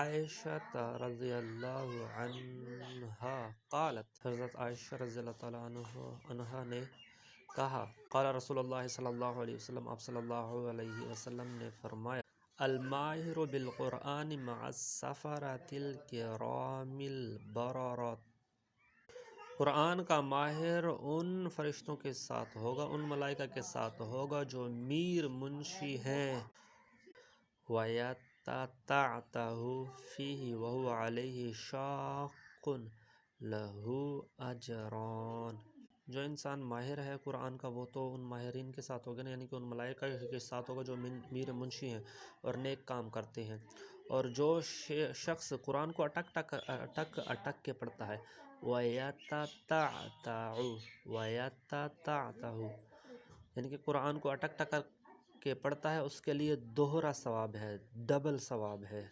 عائشة رضی اللہ عنہا قالت، حضرت عائشہ رضی اللہ تعالیٰ عنہا نے کہا، قال رسول اللہ صلی اللہ علیہ وسلم، آپ صلی اللہ علیہ وسلم نے فرمایا، الماہر بالقرآن مع السفرۃ الکرام البررۃ، قرآن کا ماہر ان فرشتوں کے ساتھ ہوگا، ان ملائکہ کے ساتھ ہوگا جو میر منشی ہیں، وَيَتَتَعْتَعُ فِيهِ وَهُوَ عَلَيْهِ شَاقٌّ لَهُ أَجْرَانِ، جو انسان ماہر ہے قرآن کا وہ تو ان ماہرین کے ساتھ ہوگا، یعنی کہ ان ملائکہ کے ساتھ ہوگا جو میر منشی ہیں اور نیک کام کرتے ہیں، اور جو شخص قرآن کو اٹک کے پڑھتا ہے، وَيَتَتَعْتَعُ یعنی کہ قرآن کو اٹک کے پڑھتا ہے، اس کے لیے دوہرا ثواب ہے، ڈبل ثواب ہے۔